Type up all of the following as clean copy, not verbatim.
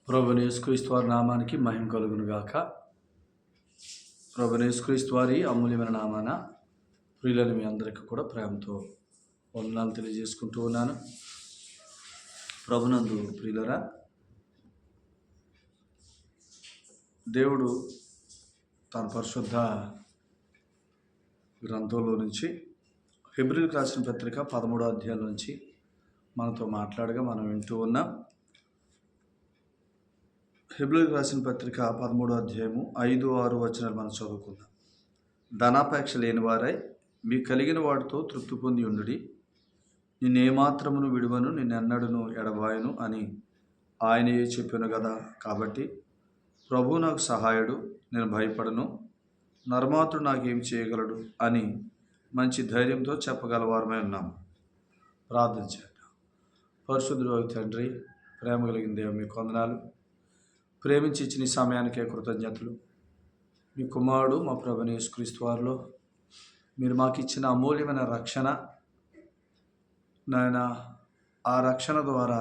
ప్రభువైన యేసుక్రీస్తు వారి నామానికి మహిమ కలుగును గాక. ప్రభువైన యేసుక్రీస్తు వారి అమూల్యమైన నామాన ప్రియులని మీ అందరికీ కూడా ప్రేమతో వందనాలు తెలియజేసుకుంటూ ఉన్నాను. ప్రభునందు ప్రియులరా, దేవుడు తన పరిశుద్ధ గ్రంథంలో నుంచి హెబ్రీయులకు రాసిన పత్రిక 13వ అధ్యాయం నుంచి మనతో మాట్లాడగా మనం వింటూ ఉన్నాం. హెబ్రీయులకు రాసిన పత్రిక 13వ అధ్యాయము 5-6 వచనాలు మనం చదువుకుందాం. ధనాపేక్ష లేని వారై మీ కలిగిన వాటితో తృప్తి పొంది ఉండుడి. నిన్నేమాత్రమును విడువను, నిన్నెన్నడును ఎడబాయను అని ఆయనయే చెప్పాను కదా. కాబట్టి ప్రభువు నాకు సహాయుడు, నేను భయపడను, నరమాతుడు నాకేం చేయగలడు అని మంచి ధైర్యంతో చెప్పగలవారమై ఉన్నాము. ప్రార్థన చేద్దాం. పరిశుద్ధుడు తండ్రి, ప్రేమ కలిగిన దేవ, మీకు వందనాలు. ప్రేమించి ఇచ్చిన ఈ సమయానికే కృతజ్ఞతలు. మీ కుమారుడు మా ప్రభువైన యేసుక్రీస్తు వారిలో మీరు మాకు ఇచ్చిన అమూల్యమైన రక్షణ, నాయన, ఆ రక్షణ ద్వారా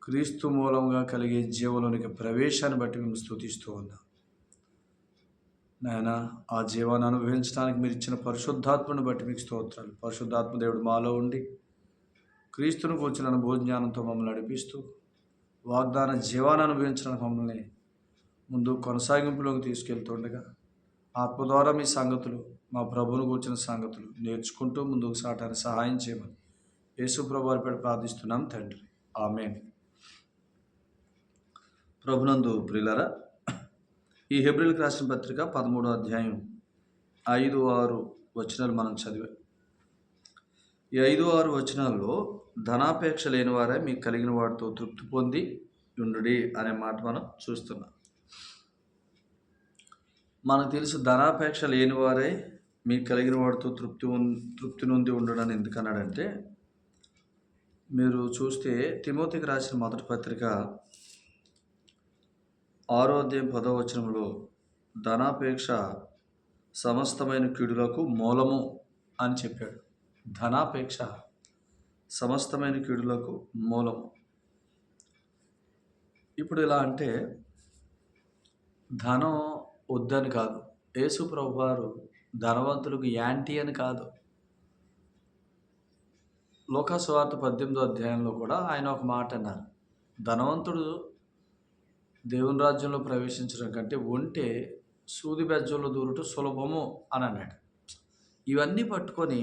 క్రీస్తు మూలంగా కలిగే జీవంలోనికి ప్రవేశాన్ని బట్టి మేము స్తుతిస్తూ ఉన్నాం. నాయన, ఆ జీవాన్ని అనుభవించడానికి మీరు ఇచ్చిన పరిశుద్ధాత్మను బట్టి మీకు స్తోత్రాలు. పరిశుద్ధాత్మ దేవుడు మాలో ఉండి క్రీస్తును కూర్చున్న భోజ్ఞానంతో మమ్మల్ని నడిపిస్తూ వాగ్దాన జీవాన్ని అనుభవించడానికి మమ్మల్ని ముందు కొనసాగింపులోకి తీసుకెళ్తుండగా ఆత్మ ద్వారా మీ సంగతులు, మా ప్రభువును కూర్చున్న సంగతులు నేర్చుకుంటూ ముందుకు సాగటానికి సహాయం చేయమని యేసు ప్రభు వారి పేరు ప్రార్థిస్తున్నాం తండ్రి, ఆమేన్. ప్రభునందు ప్రియులారా, ఈ హెబ్రీయులకు రాసిన పత్రిక 13వ అధ్యాయం 5-6 వచనాలు మనం చదివాం. ఈ 5-6 వచనాల్లో ధనాపేక్ష లేని వారే మీకు కలిగిన వాటితో తృప్తి పొంది ఉండుడి అనే మాట మనం చూస్తున్నాం. మనకు తెలుసు, ధనాపేక్ష లేని వారే మీకు కలిగిన వాటితో తృప్తి నొంది ఉండడం ఎందుకన్నాడంటే, మీరు చూస్తే తిమోతికి రాసిన మొదటి పత్రిక 6వ అధ్యాయం 10వ వచనంలో ధనాపేక్ష సమస్తమైన కీడులకు మూలము అని చెప్పాడు. ధనాపేక్ష సమస్తమైన కీడులకు మూలము. ఇప్పుడు ఇలా అంటే ధనం వద్దని కాదు, యేసు ప్రభు వారు ధనవంతులకు యాంటీ అని కాదు. లూకా సువార్త 18వ అధ్యాయంలో కూడా ఆయన ఒక మాట అన్నారు, ధనవంతుడు దేవుని రాజ్యంలో ప్రవేశించడం కంటే ఒంటే సూది బెజ్జంలో దూరుట సులభము అని అన్నాడు. ఇవన్నీ పట్టుకొని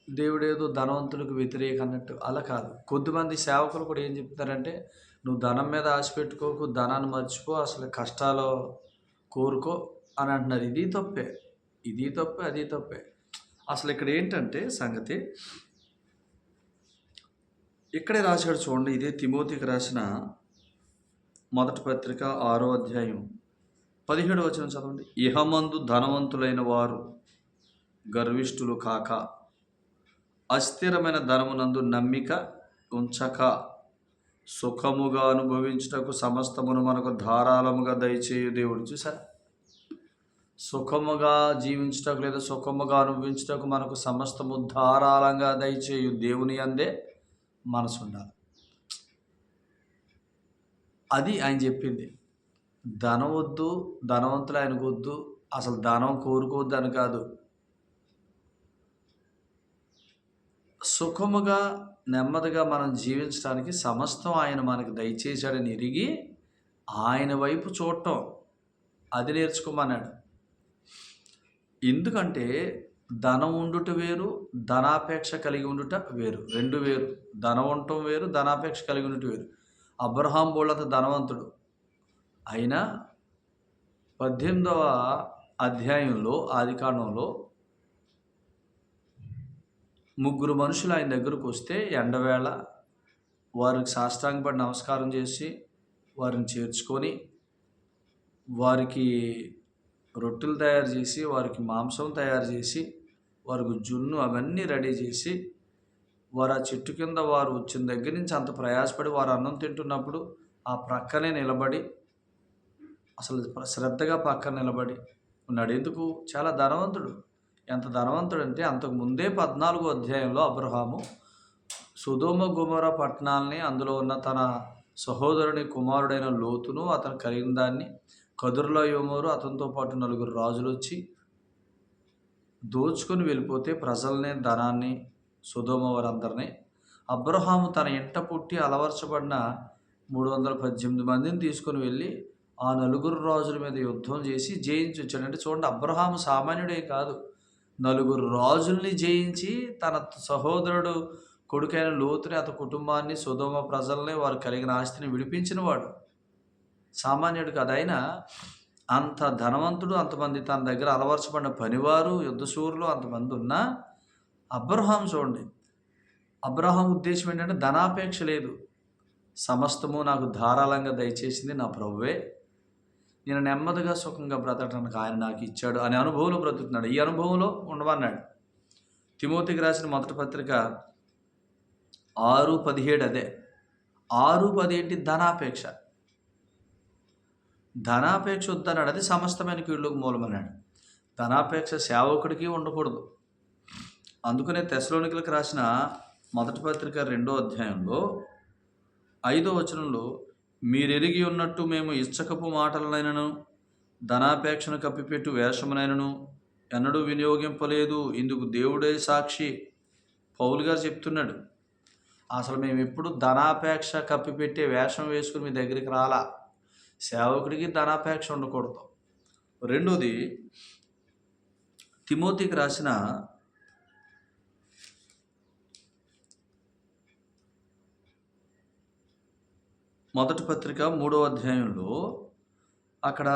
దేవుడేదో ధనవంతులకు వ్యతిరేక అన్నట్టు అలా కాదు. కొద్దిమంది సేవకులు కూడా ఏం చెప్తారంటే, నువ్వు ధనం మీద ఆశ పెట్టుకోకు, ధనాన్ని మర్చిపో, అసలు కష్టాలు కోరుకో అని అంటున్నారు. ఇది తప్పే, అది తప్పే. అసలు ఇక్కడ ఏంటంటే సంగతి, ఇక్కడే రాశాడు చూడండి. ఇదే తిమోతికి రాసిన మొదటి పత్రిక 6వ అధ్యాయం 17వ వచనం చదవండి. ఇహమందు ధనవంతులైన వారు గర్విష్ఠులు కాక అస్థిరమైన ధనమునందు నమ్మిక ఉంచక సుఖముగా అనుభవించుటకు సమస్తమును మనకు ధారాళముగా దయచేయు దేవుడు. చూసారా, సుఖముగా జీవించుటకు లేదా సుఖముగా అనుభవించుటకు మనకు సమస్తము ధారాళంగా దయచేయు దేవుని అందే మనసు ఉండాలి. అది ఆయన చెప్పింది. ధనం వద్దు, ధనవంతులు ఆయనకు వద్దు, అసలు ధనం కోరుకోవద్దు అని కాదు. సుఖముగా నెమ్మదిగా మనం జీవించడానికి సమస్తం ఆయన మనకు దయచేశాడని ఎరిగి ఆయన వైపు చూడటం, అది నేర్చుకోమన్నాడు. ఎందుకంటే ధనం ఉండుట వేరు, ధనాపేక్ష కలిగి ఉండుట వేరు, రెండు వేరు. ధనం ఉండటం వేరు, ధనాపేక్ష కలిగి ఉండుట వేరు. అబ్రహాం బోళ్ళంత ధనవంతుడు అయినా 18వ అధ్యాయంలో ఆదికాండంలో 3 మనుషులు ఆయన దగ్గరకు వస్తే ఎండవేళ వారికి సాష్టాంగపడి నమస్కారం చేసి వారిని చేర్చుకొని వారికి రొట్టెలు తయారు చేసి వారికి మాంసం తయారు చేసి వారికి జున్ను అవన్నీ రెడీ చేసి వారు ఆ చెట్టు కింద వారు వచ్చిన దగ్గర నుంచి అంత ప్రయాసపడి వారు అన్నం తింటున్నప్పుడు ఆ ప్రక్కనే నిలబడి, అసలు శ్రద్ధగా పక్కన నిలబడి ఉన్నాడు. ఎందుకు? చాలా ధనవంతుడు. ఎంత ధనవంతుడు అంటే అంతకు ముందే 14వ అధ్యాయంలో అబ్రహాము సొదొమ గొమొర పట్టణాల్ని, అందులో ఉన్న తన సహోదరుని కుమారుడైన లోతును, అతను కలిగిన దాన్ని, కదొర్లాయోమరు అతనితో పాటు నలుగురు రాజులొచ్చి దోచుకొని వెళ్ళిపోతే ప్రజల్ని, ధనాన్ని, సొదొమ వారందరినీ అబ్రహాము తన ఇంట పుట్టి అలవర్చబడిన 318 మందిని తీసుకొని వెళ్ళి ఆ నలుగురు రాజుల మీద యుద్ధం చేసి జయించి వచ్చాడు. అంటే చూడండి, అబ్రహాము సామాన్యుడే కాదు, నలుగురు రాజుల్ని జయించి తన సహోదరుడు కొడుకైన లోతుని, అతని కుటుంబాన్ని, సొదొమ ప్రజల్ని, వారు కలిగిన ఆస్తిని విడిపించినవాడు. సామాన్యుడు కాదు. అయినా అంత ధనవంతుడు, అంతమంది తన దగ్గర అలవర్చబడిన పనివారు, యుద్ధశూరులు అంతమంది ఉన్నా అబ్రహాము చూడండి, అబ్రహాం ఉద్దేశం ఏంటంటే ధనాపేక్ష లేదు. సమస్తము నాకు ధారాళంగా దయచేసింది నా ప్రభువే, నేను నెమ్మదిగా సుఖంగా బ్రతకడానికి ఆయన నాకు ఇచ్చాడు అనే అనుభవంలో బ్రతుకుతున్నాడు. ఈ అనుభవంలో ఉండమన్నాడు. తిమోతికి రాసిన మొదటి పత్రిక 6:17 అదే 6:10 ఏంటి? ధనాపేక్ష. ధనాపేక్ష వద్దన్నాడు. అది సమస్తమైన కీడులకు మూలమన్నాడు. ధనాపేక్ష సేవకుడికి ఉండకూడదు. అందుకనే తెస్సలోనికలకు రాసిన మొదటి పత్రిక 2వ అధ్యాయంలో 5వ వచనంలో, మీరెరిగి ఉన్నట్టు మేము ఇచ్చకపు మాటలనైనను ధనాపేక్షను కప్పిపెట్టు వేషమునైనను ఎన్నడూ వినియోగింపలేదు, ఇందుకు దేవుడే సాక్షి. పౌలు గారు చెప్తున్నాడు, అసలు మేము ఎప్పుడు ధనాపేక్ష కప్పిపెట్టే వేషం వేసుకుని మీ దగ్గరికి రాలా. సేవకుడికి ధనాపేక్ష ఉండకూడదు. రెండోది, తిమోతికి రాసిన మొదటి పత్రిక 3వ అధ్యాయంలో అక్కడ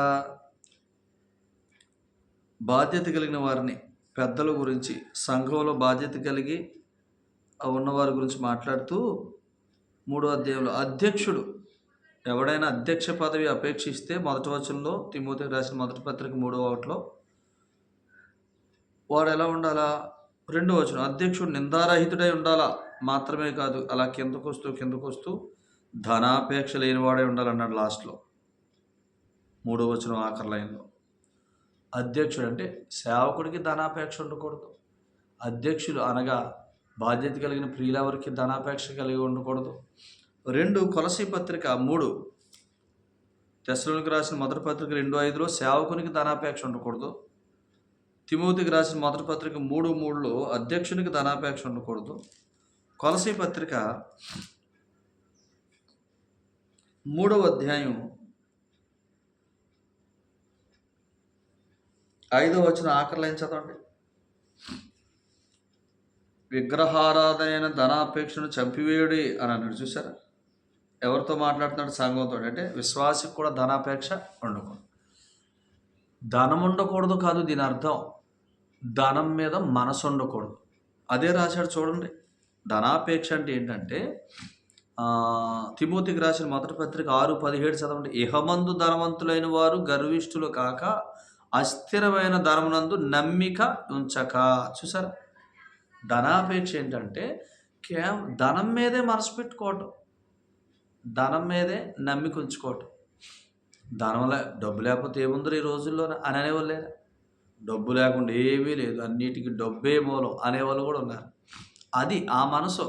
బాధ్యత కలిగిన వారిని, పెద్దల గురించి, సంఘంలో బాధ్యత కలిగి ఉన్నవారి గురించి మాట్లాడుతూ 3వ అధ్యాయంలో అధ్యక్షుడు ఎవడైనా అధ్యక్ష పదవి అపేక్షిస్తే మొదటి వచనంలో, తిమోతికి రాసిన మొదటి పత్రిక 3వ వాడు ఎలా ఉండాలా? 2వ వచనం, అధ్యక్షుడు నిందారహితుడై ఉండాలా. మాత్రమే కాదు, అలా కిందకొస్తూ ధనాపేక్ష లేనివాడే ఉండాలన్నాడు లాస్ట్లో 3వ వచనం ఆఖరి లైన్లో. అధ్యక్షుడు అంటే సేవకుడికి ధనాపేక్ష ఉండకూడదు. అధ్యక్షులు అనగా బాధ్యత కలిగిన ప్రియులెవరికి ధనాపేక్ష కలిగి ఉండకూడదు. 2 కొలసీ పత్రిక 3, తెస్సలోనికి రాసిన మొదటి పత్రిక 2:5లో సేవకునికి ధనాపేక్ష ఉండకూడదు. తిమోతికి రాసిన మొదటి పత్రిక 3:3లో అధ్యక్షునికి ధనాపేక్ష ఉండకూడదు. కొలసీ పత్రిక 3వ అధ్యాయం 5వ వచనం ఆఖరి లైన్ చదవండి. విగ్రహారాధన ధనాపేక్షను చంపివేయుడి అని అన్నాడు. చూసారా? ఎవరితో మాట్లాడుతున్నాడు? సంఘంతో. అంటే విశ్వాసికి కూడా ధనాపేక్ష ఉండకూడదు. ధనం ఉండకూడదు కాదు దీని అర్థం, ధనం మీద మనసు ఉండకూడదు. అదే రాశాడు చూడండి. ధనాపేక్ష అంటే ఏంటంటే, తిమోతికి రాసిన మొదటి పత్రిక 6:17 చదవండి. ఇహమందు ధనవంతులైన వారు గర్విష్ఠులు కాక అస్థిరమైన ధనమునందు నమ్మిక ఉంచక. చూసారా? ధనాపేక్ష ఏంటంటే కేవలం ధనం మీదే మనసు పెట్టుకోవటం, ధనం మీదే నమ్మిక ఉంచుకోవటం. డబ్బు లేకపోతే ఏముందో ఈ రోజుల్లో అని అనేవాళ్ళు లేరా? డబ్బు లేకుండా ఏమీ లేదు, అన్నిటికీ డబ్బే మూలం అనేవాళ్ళు కూడా ఉన్నారు. అది ఆ మనసు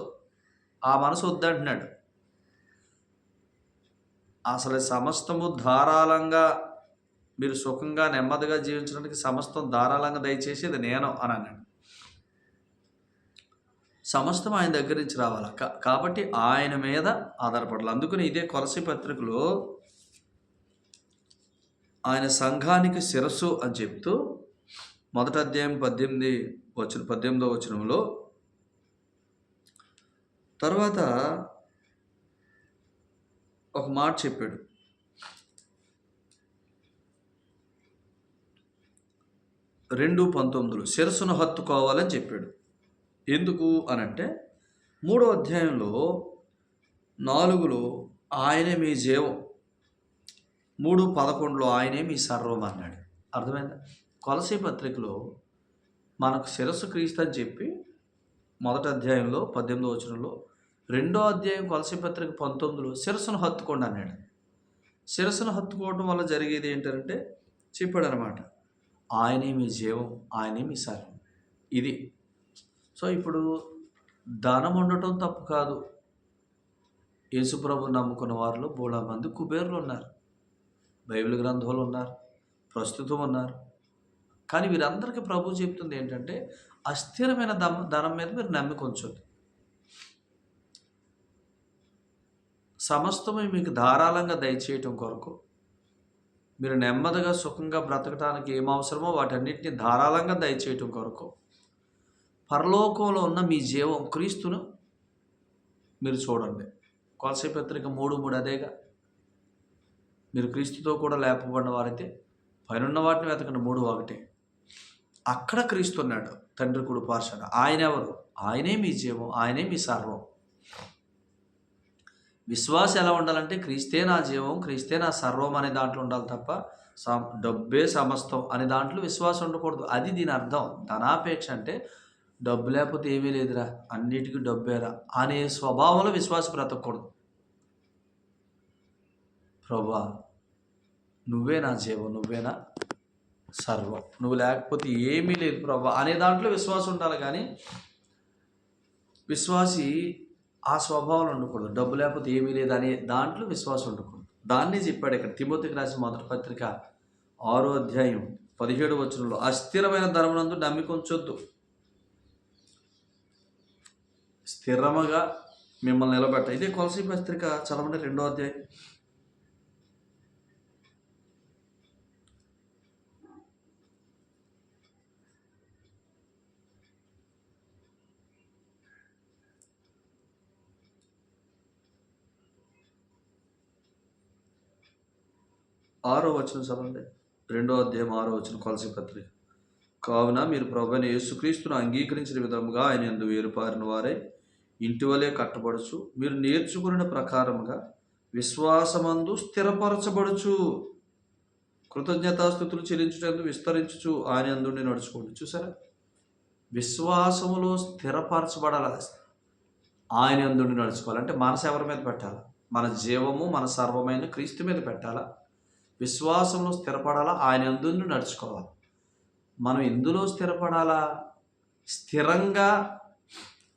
వద్దంటున్నాడు. అసలు సమస్తము ధారాళంగా మీరు సుఖంగా నెమ్మదిగా జీవించడానికి సమస్తం ధారాళంగా దయచేసేది నేను అని అన్నాడు. సమస్తం ఆయన దగ్గర నుంచి రావాలి. కాబట్టి ఆయన మీద ఆధారపడాలి. అందుకని ఇదే కొలసీ పత్రికలో ఆయన సంఘానికి శిరస్సు అని చెప్తూ మొదటి అధ్యాయం 18వ వచనంలో తర్వాత ఒక మాట చెప్పాడు. రెండు 19 శిరస్సును హత్తుకోవాలని చెప్పాడు. ఎందుకు అనంటే 3వ అధ్యాయంలో 4లో ఆయనే మీ జీవం, 3:11లో ఆయనే మీ సర్వం అన్నాడు. అర్థమైందా? కొలసీ పత్రికలో మనకు శిరస్సు క్రీస్తు అని చెప్పి మొదటి అధ్యాయంలో 18వ వచనంలో, 2వ అధ్యాయం కొలసీ పత్రిక 19లో శిరస్సును హత్తుకోండి అన్నాడు. శిరస్సును హత్తుకోవడం వల్ల జరిగేది ఏంటంటే చెప్పాడు అనమాట, ఆయనే మీ జీవం, ఆయనే మీ సర్వం. ఇది. సో ఇప్పుడు ధనం ఉండటం తప్పు కాదు. యేసుప్రభు నమ్ముకున్న వారిలో బోలెడు మంది కుబేరులు ఉన్నారు, బైబిల్ గ్రంథంలో ఉన్నారు, ప్రస్తుతం ఉన్నారు. కానీ వీరందరికీ ప్రభు చెప్తుంది ఏంటంటే, అస్థిరమైన ధనం మీద మీరు నమ్మిక ఉంచొద్దు. సమస్తము మీకు ధారాళంగా దయచేయటం కొరకు, మీరు నెమ్మదిగా సుఖంగా బ్రతకటానికి ఏం అవసరమో వాటన్నిటిని ధారాళంగా దయచేయటం కొరకు, పరలోకంలో ఉన్న మీ జీవం క్రీస్తును మీరు చూడండి. కొలస్సీ పత్రిక 3:3 అదేగా. మీరు క్రీస్తుతో కూడా లేపబడిన వారైతే పైనున్న వాటిని వెతకండి. 3:1. అక్కడ క్రీస్తు ఉన్నాడు తండ్రి కుడి పార్శ్వన. ఆయన ఎవరు? ఆయనే మీ జీవం, ఆయనే మీ సర్వం. విశ్వాసం ఎలా ఉండాలంటే, క్రీస్తే నా జీవం, క్రీస్తే నా సర్వం అనే దాంట్లో ఉండాలి తప్ప డబ్బే సమస్తం అనే దాంట్లో విశ్వాసం ఉండకూడదు. అది దీని అర్థం. ధనాపేక్ష అంటే డబ్బు లేకపోతే ఏమీ లేదురా, అన్నిటికీ డబ్బేరా అనే స్వభావంలో విశ్వాసం బ్రతకూడదు. ప్రభువా నువ్వే నా జీవం, నువ్వే నా సర్వం, నువ్వు లేకపోతే ఏమీ లేదు ప్రభువా అనే దాంట్లో విశ్వాసం ఉండాలి. కానీ విశ్వాసి ఆ స్వభావంలో ఉండకూడదు. డబ్బు లేకపోతే ఏమీ లేదు అనే దాంట్లో విశ్వాసం ఉండకూడదు. దాన్ని చెప్పాడు ఇక్కడ తిమోతికి రాసిన మొదటి పత్రిక 6వ అధ్యాయం 17వ వచనంలో, అస్థిరమైన ధనమునందు నమ్మిక ఉంచొద్దు, స్థిరముగా మిమ్మల్ని నిలబెట్ట. ఇదే కొలస్సీ పత్రిక చదవండి, 2వ అధ్యాయం. ఆరో వచనం చదవండి, 2వ అధ్యాయం 6వ వచనం కొలస్సీ పత్రిక. కావున మీరు ప్రభువైన యేసుక్రీస్తును అంగీకరించిన విధముగా ఆయన యందు వేరుపారిన వారై ఇంటి వలె కట్టబడుచు, మీరు నేర్చుకున్న ప్రకారముగా విశ్వాసమందు స్థిరపరచబడుచు, కృతజ్ఞతాస్తుతులు చెల్లించుటందు విస్తరించుచు ఆయన యందు నడుచుకోండి. చూసారా, విశ్వాసములో స్థిరపరచబడాలి, ఆయన యందు నడుచుకోవాలంటే మనసు ఎవరి మీద పెట్టాలా? మన జీవము మన సర్వమైన క్రీస్తు మీద పెట్టాలా? విశ్వాసంలో స్థిరపడాలా, ఆయన యందు నడుచుకోవాలి. మనం ఎందులో స్థిరపడాలా? స్థిరంగా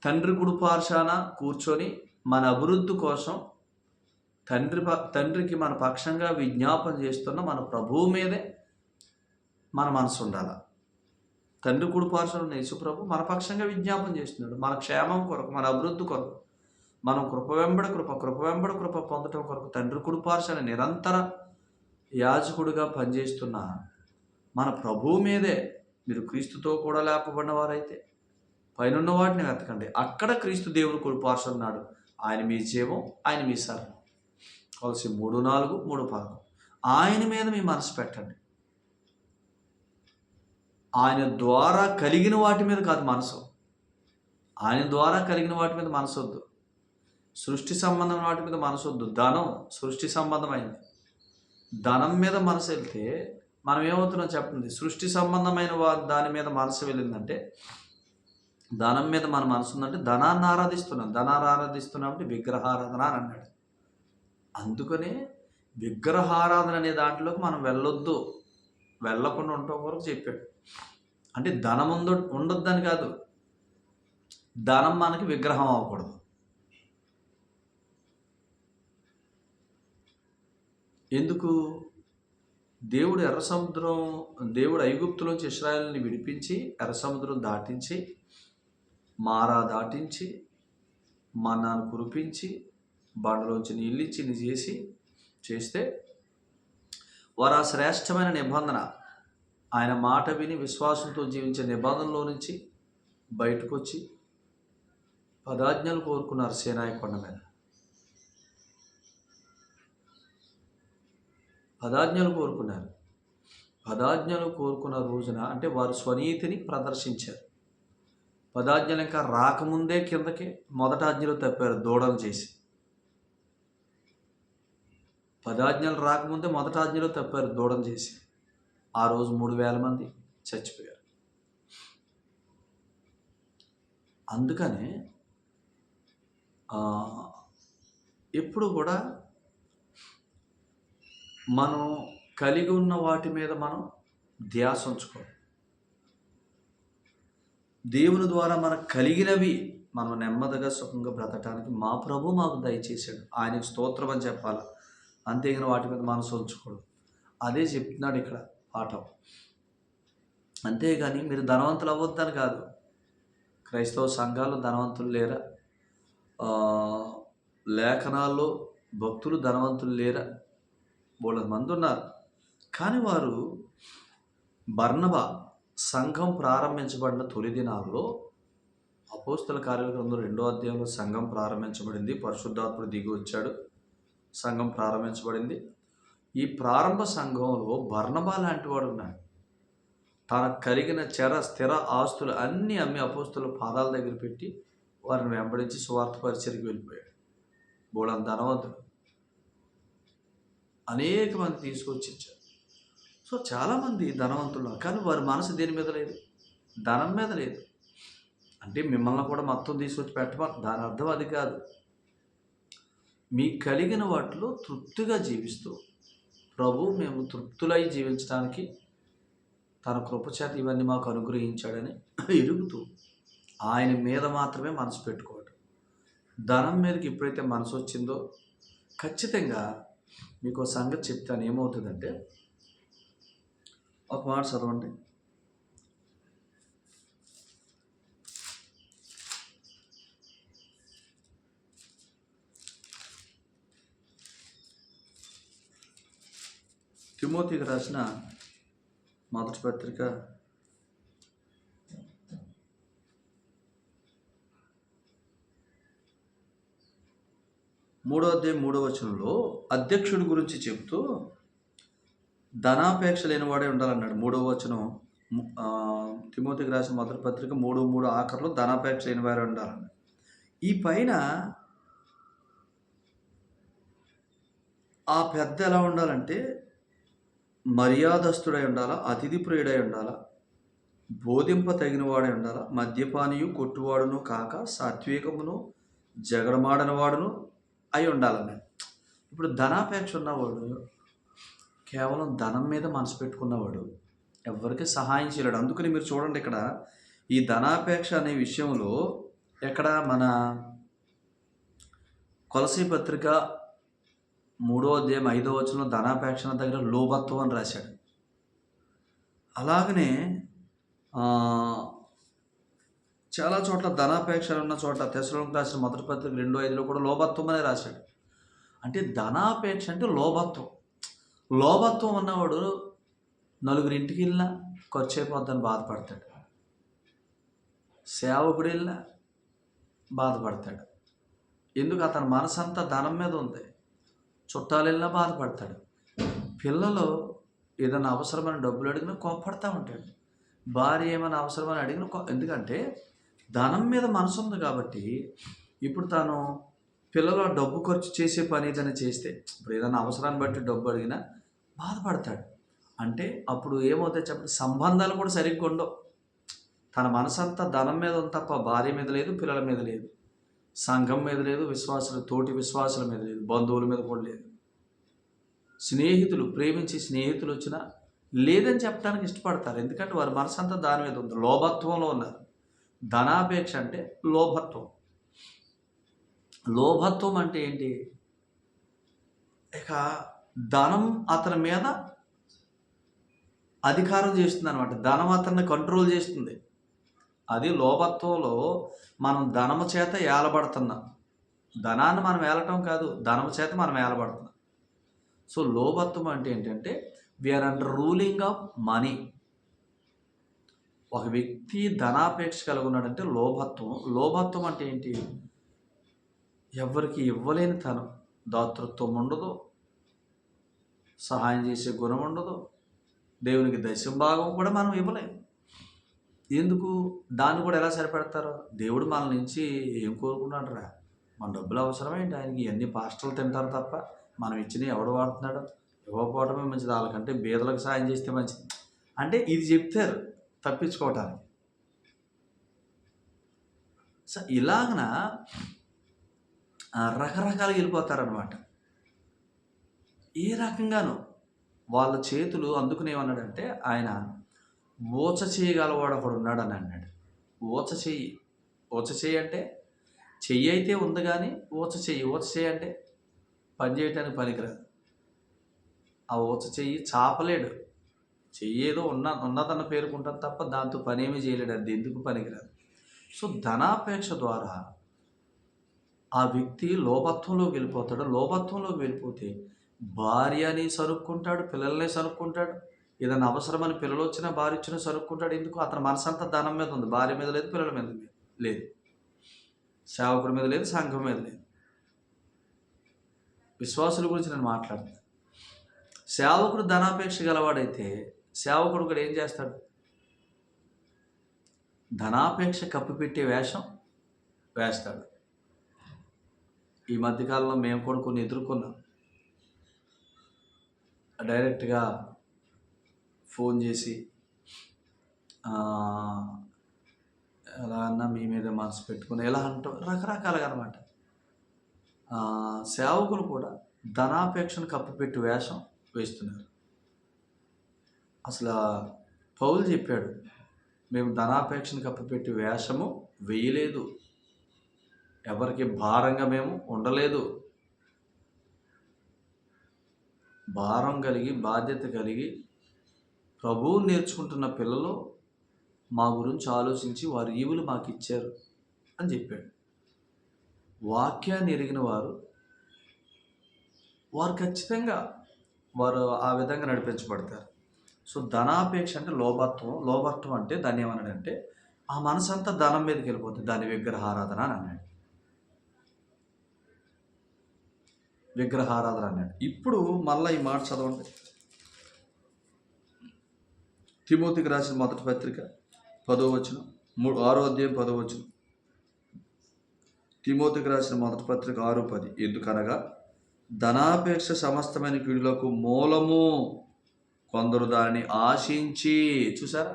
తండ్రి కుడి పార్శ్వాన కూర్చొని మన అభివృద్ధి కోసం తండ్రికి మన పక్షంగా విజ్ఞాపన చేస్తున్న మన ప్రభువు మీదే మన మనసు ఉండాలి. తండ్రి కుడి పార్శ్వాన యేసు ప్రభు మన పక్షంగా విజ్ఞాపన చేస్తున్నాడు, మన క్షేమం కొరకు, మన అభివృద్ధి కొరకు, మనం కృప వెంబడి కృప పొందటం కొరకు తండ్రి కుడి పార్శ్వాన నిరంతర యాజకుడిగా పనిచేస్తున్న మన ప్రభువు మీదే మీరు క్రీస్తుతో కూడా లేపబడిన వారైతే పైనున్న వాటిని వెతకండి. అక్కడ క్రీస్తు దేవుని కుడి పార్శ్వన ఉన్నాడు. ఆయన మీ జీవం, ఆయన మీ సర్వం. కొలస్సీ 3:4, 3:11. ఆయన మీద మీ మనసు పెట్టండి. ఆయన ద్వారా కలిగిన వాటి మీద కాదు మనసు. ఆయన ద్వారా కలిగిన వాటి మీద మనసు వద్దు. సృష్టి సంబంధమైన వాటి మీద మనసు వద్దు. ధనం సృష్టి సంబంధమైంది. ధనం మీద మనసు వెళ్తే మనం ఏమవుతున్నాం చెప్పండి. సృష్టి సంబంధమైన దాని మీద మనసు వెళ్ళిందంటే, ధనం మీద మన మనసు ఉందంటే ధనాన్ని ఆరాధిస్తున్నాం అంటే విగ్రహారాధన అని అన్నాడు. అందుకనే విగ్రహారాధన అనే దాంట్లోకి మనం వెళ్ళకుండా ఉండటం వరకు చెప్పాడు. అంటే ధనం ఉండొద్దని కాదు, ధనం మనకి విగ్రహం అవ్వకూడదు. ఎందుకు? దేవుడు ఐగుప్తులోంచి ఇశ్రాయేలుని విడిపించి ఎర్ర సముద్రం దాటించి, మారా దాటించి, మన్నాను కురిపించి, బండలోంచి నీళ్ళిచ్చి చేస్తే వారు ఆ శ్రేష్టమైన నిబంధన, ఆయన మాట విని విశ్వాసంతో జీవించే నిబంధనలో నుంచి బయటకు వచ్చి 10 ఆజ్ఞలు కోరుకున్నారు సీనాయి కొండ మీద. 10 ఆజ్ఞలు కోరుకున్నారు. 10 ఆజ్ఞలు కోరుకున్న రోజున అంటే వారు స్వనీతిని ప్రదర్శించారు. 10 ఆజ్ఞలు ఇంకా రాకముందే కిందకి మొదటి ఆజ్ఞలు తప్పారు దూడలు చేసి. 10 ఆజ్ఞలు రాకముందే మొదటి ఆజ్ఞలు తప్పారు దూడం చేసి. ఆ రోజు 3,000 మంది చచ్చిపోయారు. అందుకనే ఎప్పుడు కూడా మనం కలిగి ఉన్న వాటి మీద మనం ధ్యాస ఉంచుకోవాలి. దేవుని ద్వారా మనకు కలిగినవి మనం నెమ్మదిగా సుఖంగా బ్రతకడానికి మా ప్రభు మాకు దయచేశాడు, ఆయనకు స్తోత్రం అని చెప్పాలి. అంతేగాని వాటి మీద మనసు ఉంచకూడదు. అదే చెప్తున్నాడు ఇక్కడ పాఠం. అంతేగాని మీరు ధనవంతులు అవ్వద్దని కాదు. క్రైస్తవ సంఘాలు ధనవంతులు లేరా? లేఖనాల్లో భక్తులు ధనవంతులు లేరా? బోలెడు మంది ఉన్నారు. కానీ వారు బర్నబా సంఘం ప్రారంభించబడిన తొలి దినాల్లో అపోస్తల కార్యాల గ్రంథం 2వ అధ్యాయంలో సంఘం ప్రారంభించబడింది. పరిశుద్ధాత్ముడు దిగి వచ్చాడు, సంఘం ప్రారంభించబడింది. ఈ ప్రారంభ సంఘంలో బర్నబా లాంటి వాడు ఉన్నాడు. తనకు కలిగిన స్థిర ఆస్తులు అన్నీ అమ్మి అపోస్తల పాదాల దగ్గర పెట్టి వారిని వెంబడించి స్వార్థ పరిచర్యకి వెళ్ళిపోయాడు. బోడంత ధనవంతుడు, అనేక మంది తీసుకొచ్చి ఇచ్చారు. సో చాలామంది ధనవంతులు, కానీ వారి మనసు దేని మీద లేదు? ధనం మీద లేదు. అంటే మిమ్మల్ని కూడా మొత్తం తీసుకొచ్చి పెట్టమని దాని అర్థం అది కాదు. మీకు కలిగిన వాటిలో తృప్తిగా జీవిస్తూ, ప్రభు మేము తృప్తులై జీవించడానికి తన కృపచేత ఇవన్నీ మాకు అనుగ్రహించాడని ఎరుగుతూ ఆయన మీద మాత్రమే మనసు పెట్టుకోవటం. ధనం మీదకి ఎప్పుడైతే మనసు వచ్చిందో ఖచ్చితంగా మీకు ఒక సంగతి చెప్తాను. ఏమవుతుందంటే, ఒక మాట చదవండి. తిమోతికి రాసిన మొదటి పత్రిక 3వ అధ్యాయం 3వ వచనంలో అధ్యక్షుడి గురించి చెప్తూ ధనాపేక్ష లేనివాడే ఉండాలన్నాడు. 3వ వచనం తిమోతికి రాసిన మొదటి పత్రిక 3:3 ఆఖరిలో ధనాపేక్ష లేనివాడే ఉండాలన్నాడు. ఈ పైన ఆ పెద్ద ఎలా ఉండాలంటే మర్యాదస్తుడై ఉండాలా, అతిథి ప్రియుడై ఉండాలా, బోధింప తగినవాడై ఉండాలా, మద్యపానీయు కొట్టువాడును కాక సాత్వికమును జగడమాడనివాడును అయి ఉండాలన్నాడు. ఇప్పుడు ధనాపేక్ష ఉన్నవాడు, కేవలం ధనం మీద మనసు పెట్టుకున్నవాడు ఎవరికి సహాయం చేయలేడు. అందుకని మీరు చూడండి, ఇక్కడ ఈ ధనాపేక్ష అనే విషయంలో ఎక్కడ మన కొలసీ పత్రిక 3వ అధ్యాయం 5వ వచనంలో ధనాపేక్ష దగ్గర లోభత్వం అని రాశాడు. అలాగనే చాలా చోట్ల ధనాపేక్షలు ఉన్న చోట తెస్సలోనికీయులకు రాసిన మొదటి పత్రిక 2:5లో కూడా లోభత్వం అనే రాశాడు. అంటే ధనాపేక్ష అంటే లోభత్వం. లోభత్వం ఉన్నవాడు నలుగురి ఇంటికి వెళ్ళినా ఖర్చు అయిపోద్దని బాధపడతాడు, సేవకుడు వెళ్ళినా బాధపడతాడు. ఎందుకు? అతని మనసంతా ధనం మీద ఉంది. చుట్టాలు వెళ్ళినా బాధపడతాడు. పిల్లలు ఏదైనా అవసరమైన డబ్బులు అడిగినా కోప్పడతా ఉంటాడు. భార్య ఏమైనా అవసరమని అడిగిన ఎందుకంటే ధనం మీద మనసు ఉంది కాబట్టి. ఇప్పుడు తాను పిల్లలు డబ్బు ఖర్చు చేసే పని ఏదైనా చేస్తే, ఇప్పుడు ఏదైనా అవసరాన్ని బట్టి డబ్బు అడిగినా బాధపడతాడు. అంటే అప్పుడు ఏమవుతాయి చెప్పండి, సంబంధాలు కూడా సరిగ్గా ఉండవు. తన మనసంతా ధనం మీద ఉంది తప్ప భార్య మీద లేదు, పిల్లల మీద లేదు, సంఘం మీద లేదు, విశ్వాసులు తోటి విశ్వాసుల మీద లేదు, బంధువుల మీద కూడా లేదు. స్నేహితులు ప్రేమించి స్నేహితులు వచ్చినా లేదని చెప్పడానికి ఇష్టపడతారు. ఎందుకంటే వారి మనసంతా దాని మీద ఉంది, లోభత్వంలో ఉన్నారు. ధనాపేక్ష అంటే లోభత్వం. లోభత్వం అంటే ఏంటి? ఇక ధనం అతని మీద అధికారం చేస్తుంది అనమాట. ధనం అతన్ని కంట్రోల్ చేస్తుంది. అది లోభత్వంలో మనం ధనము చేత ఏలబడుతున్నాం. ధనాన్ని మనం ఏలటం కాదు, ధనము చేత మనం ఏలబడుతున్నాం. సో లోభత్వం అంటే ఏంటంటే we are under ruling of money. ఒక వ్యక్తి ధనాపేక్ష కలిగి ఉన్నాడంటే లోభత్వం. లోభత్వం అంటే ఏంటి? ఎవరికి ఇవ్వలేని తనం, దాతృత్వం ఉండదు, సహాయం చేసే గుణం ఉండదు, దేవునికి దశమ భాగం కూడా మనం ఇవ్వలేము. ఎందుకు? దాన్ని కూడా ఎలా సరిపెడతారు? దేవుడు మన నుంచి ఏం కోరుకున్నాడు రా? మన డబ్బులు అవసరమేంటి ఆయనకి? ఇవన్నీ పాస్టర్లు తింటారు తప్ప మనం ఇచ్చినవి ఎవడు వాడుతున్నాడు? ఇవ్వకపోవడమే మంచిది, వాళ్ళకంటే బీదలకు సాయం చేస్తే మంచిది అంటే ఇది చెప్తారు తప్పించుకోవటానికి. సో ఇలాగన రకరకాలుగా వెళ్ళిపోతారనమాట. ఏ రకంగానూ వాళ్ళ చేతులు అందుకునేమన్నాడంటే ఆయన ఊచ చేయగలవాడు ఒకడు ఉన్నాడని అన్నాడు. ఊచ చెయ్యి అంటే చెయ్యి అయితే ఉంది కానీ ఊచ చెయ్యి అంటే పని చేయటానికి పనికిరాదు. ఆ ఊచ చెయ్యి చాపలేడు. చెయ్యి ఏదో ఉన్నదన్న పేరుకుంటాను తప్ప దాంతో పనేమీ చేయలేడు. అది ఎందుకు పనికిరాదు. సో ధనాపేక్ష ద్వారా ఆ వ్యక్తి లోపత్వంలోకి వెళ్ళిపోతాడు. లోపత్వంలోకి వెళ్ళిపోతే భార్యని సరుక్కుంటాడు, పిల్లల్ని సరుక్కుంటాడు. ఏదైనా అవసరమని పిల్లలు వచ్చినా భార్య వచ్చినా సరుక్కుంటాడు. ఎందుకు? అతని మనసంతా ధనం మీద ఉంది. భార్య మీద లేదు, పిల్లల మీద లేదు, సేవకుడి మీద లేదు, సంఘం మీద లేదు. విశ్వాసుల గురించి నేను మాట్లాడుతాను. సేవకుడు ధనాపేక్ష గలవాడైతే సేవకుడు కూడా ఏం చేస్తాడు? ధనాపేక్ష కప్పిపెట్టే వేషం వేస్తాడు. ఈ మధ్యకాలంలో మేము కూడా కొన్ని ఎదుర్కొన్నాం. డైరెక్ట్గా ఫోన్ చేసి ఎలా అన్నా మీ మీద మనసు పెట్టుకుని ఎలా అంటాం, రకరకాలుగా అనమాట. సేవకులు కూడా ధనాపేక్షను కప్పిపెట్టి వేషం వేస్తున్నారు. అసలు పౌలు చెప్పాడు, మేము ధనాపేక్షను కప్పిపెట్టి వేషము వేయలేదు, ఎవరికి భారంగా మేము ఉండలేదు. భారం కలిగి బాధ్యత కలిగి ప్రభువు నేర్చుకుంటున్న పిల్లలు మా గురించి ఆలోచించి వారి ఈవులు మాకు ఇచ్చారు అని చెప్పాడు. వాక్యాన్ని ఎరిగిన వారు ఖచ్చితంగా వారు ఆ విధంగా నడిపించబడతారు. సో ధనాపేక్ష అంటే లోభత్వం అంటే దాన్ని ఏమన్నాడంటే ఆ మనసంతా ధనం మీదకి వెళ్ళిపోతుంది. దాని విగ్రహారాధన అని అన్నాడు. విగ్రహారాధన అన్నాడు. ఇప్పుడు మళ్ళీ ఈ మాట చదవండి. తిమోతికి రాసిన మొదటి పత్రిక 10వ వచనం, 6వ అధ్యాయం 10వ వచనం. తిమోతికి రాసిన మొదటి పత్రిక 6:10. ఎందుకనగా ధనాపేక్ష సమస్తమైన కీడులకు మూలము, కొందరు దానిని ఆశించి, చూసారా,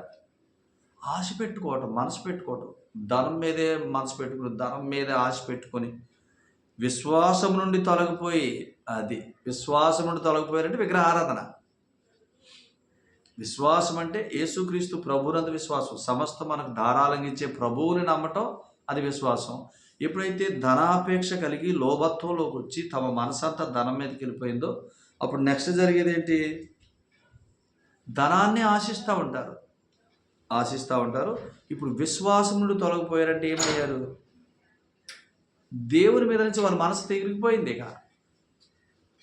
ఆశ పెట్టుకోవటం, మనసు పెట్టుకోవటం, ధనం మీదే మనసు పెట్టుకుని ధనం మీదే ఆశ పెట్టుకొని విశ్వాసం నుండి తొలగిపోయి, విశ్వాసం నుండి తొలగిపోయారంటే విగ్రహారాధన. విశ్వాసం అంటే యేసుక్రీస్తు ప్రభువునందు విశ్వాసం. సమస్తం మనకు ధారాళంగిచ్చే ప్రభువుని నమ్మటం అది విశ్వాసం. ఎప్పుడైతే ధనాపేక్ష కలిగి లోభత్వంలోకి వచ్చి తమ మనసంతా ధనం మీదకి వెళ్ళిపోయిందో అప్పుడు నెక్స్ట్ జరిగేది ఏంటి? ధనాన్ని ఆశిస్తూ ఉంటారు. ఇప్పుడు విశ్వాసం నుండి తొలగిపోయారంటే ఏమయ్యారు? దేవుని మీద నుంచి వారి మనసు తిరిగిపోయింది. ఇక